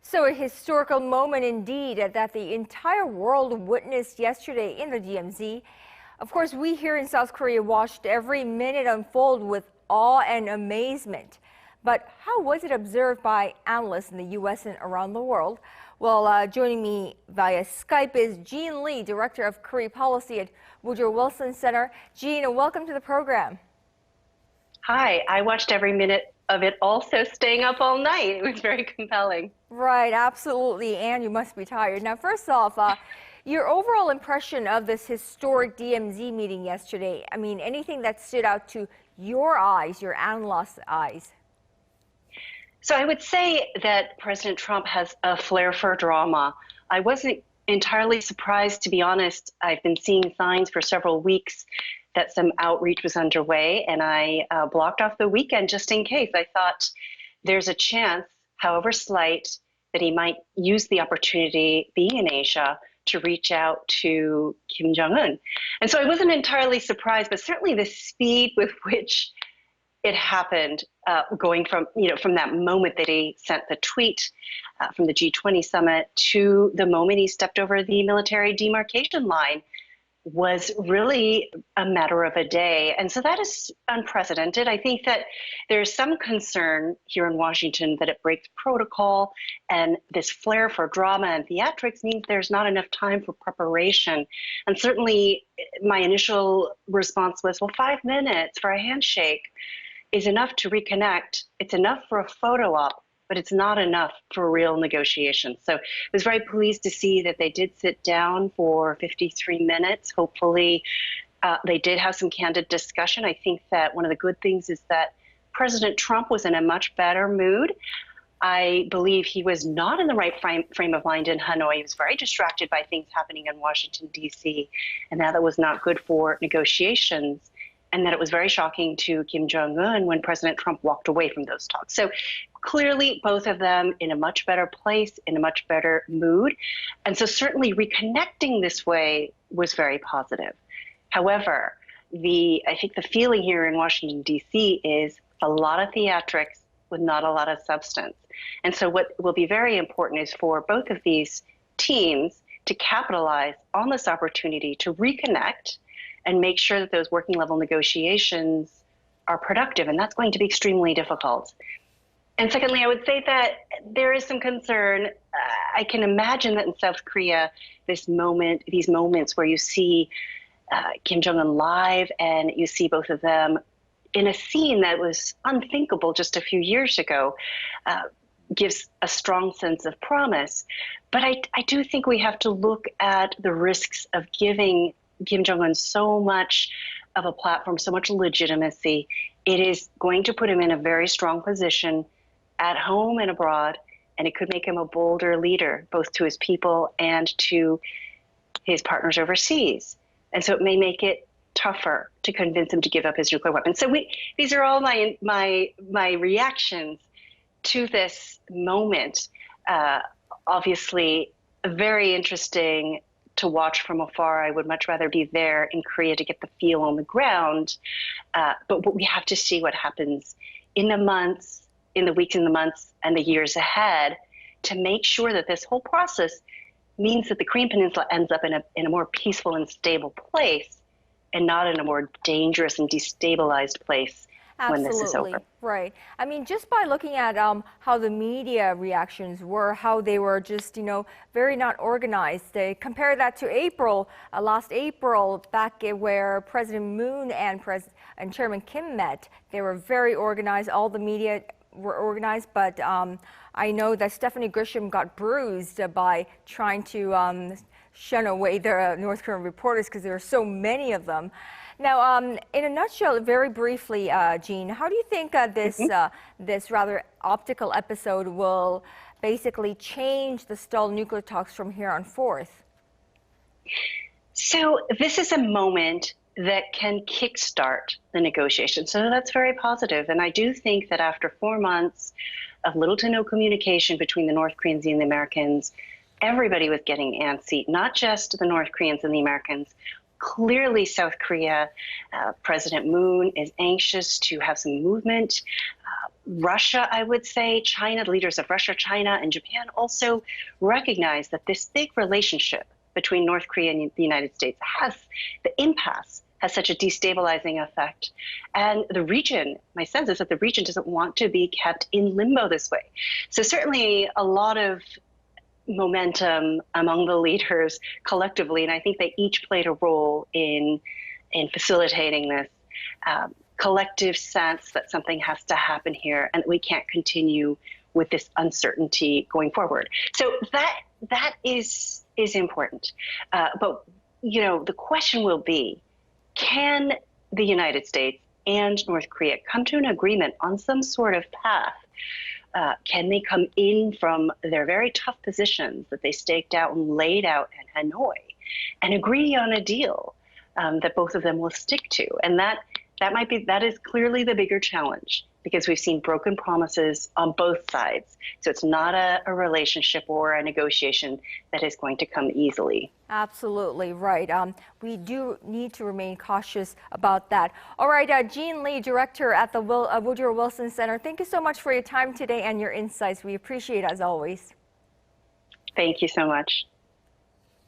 So a historical moment indeed that the entire world witnessed yesterday in the DMZ. Of course, we here in South Korea watched every minute unfold with awe and amazement. But how was it observed by analysts in the U.S. and around the world? Well, joining me via Skype is Jean Lee, Director of Korea Policy at Woodrow Wilson Center. Jean, welcome to the program. Hi, I watched every minute of it also, staying up all night. It was very compelling. Right, absolutely, and you must be tired. Now, first off, your overall impression of this historic DMZ meeting yesterday, I mean, anything that stood out to your eyes, your analyst's eyes? So I would say that President Trump has a flair for drama. I wasn't entirely surprised, to be honest. I've been seeing signs for several weeks that some outreach was underway, and I blocked off the weekend just in case. I thought there's a chance, however slight, that he might use the opportunity, being in Asia, to reach out to Kim Jong-un. And so I wasn't entirely surprised, but certainly the speed with which it happened, going from that moment that he sent the tweet from the G20 summit to the moment he stepped over the military demarcation line, was really a matter of a day. And so that is unprecedented. I think that there's some concern here in Washington that it breaks protocol, and this flair for drama and theatrics means there's not enough time for preparation. And certainly my initial response was, well, 5 minutes for a handshake is enough to reconnect. It's enough for a photo op, but it's not enough for real negotiations. So I was very pleased to see that they did sit down for 53 minutes. Hopefully they did have some candid discussion. I think that one of the good things is that President Trump was in a much better mood. I believe he was not in the right frame of mind in Hanoi. He was very distracted by things happening in Washington, D.C., and that was not good for negotiations. And that it was very shocking to Kim Jong-un when President Trump walked away from those talks. So clearly, both of them in a much better place, in a much better mood. And so certainly reconnecting this way was very positive. However, I think the feeling here in Washington, D.C. is a lot of theatrics with not a lot of substance. And so what will be very important is for both of these teams to capitalize on this opportunity to reconnect and make sure that those working level negotiations are productive. And that's going to be extremely difficult. And secondly, I would say that there is some concern. I can imagine that in South Korea, these moments where you see Kim Jong-un live and you see both of them in a scene that was unthinkable just a few years ago, gives a strong sense of promise. But I do think we have to look at the risks of giving Kim Jong-un so much of a platform, so much legitimacy. It is going to put him in a very strong position at home and abroad, and it could make him a bolder leader, both to his people and to his partners overseas. And so it may make it tougher to convince him to give up his nuclear weapons. So these are all my reactions to this moment. Obviously, very interesting to watch from afar. I would much rather be there in Korea to get the feel on the ground. But we have to see what happens in the weeks and the months and the years ahead to make sure that this whole process means that the Korean Peninsula ends up in a more peaceful and stable place, and not in a more dangerous and destabilized place. Absolutely. When this is over. Right. I mean, just by looking at how the media reactions were, how they were just, very not organized. They compare that to April, last April, back where President Moon and Chairman Kim met. They were very organized. All the media were organized, but I know that Stephanie Grisham got bruised by trying to shun away the North Korean reporters because there are so many of them. Now, in a nutshell, very briefly, Jean, how do you think this rather optical episode will basically change the stalled nuclear talks from here on forth? So this is a moment that can kickstart the negotiations. So that's very positive. And I do think that after 4 months of little to no communication between the North Koreans and the Americans, everybody was getting antsy, not just the North Koreans and the Americans. Clearly, South Korea, President Moon is anxious to have some movement. Russia, I would say, China, the leaders of Russia, China, and Japan also recognize that this big relationship between North Korea and the United States the impasse has such a destabilizing effect. And the region, my sense is that the region doesn't want to be kept in limbo this way. So certainly a lot of momentum among the leaders collectively, and I think they each played a role in facilitating this collective sense that something has to happen here and that we can't continue with this uncertainty going forward. So that is important. But the question will be, can the United States and North Korea come to an agreement on some sort of path? Can they come in from their very tough positions that they staked out and laid out in Hanoi and agree on a deal that both of them will stick to? And that is clearly the bigger challenge, because we've seen broken promises on both sides. So it's not a relationship or a negotiation that is going to come easily. Absolutely right. We do need to remain cautious about that. All right, Jean Lee, director at the Woodrow Wilson Center, thank you so much for your time today and your insights. We appreciate it as always. Thank you so much.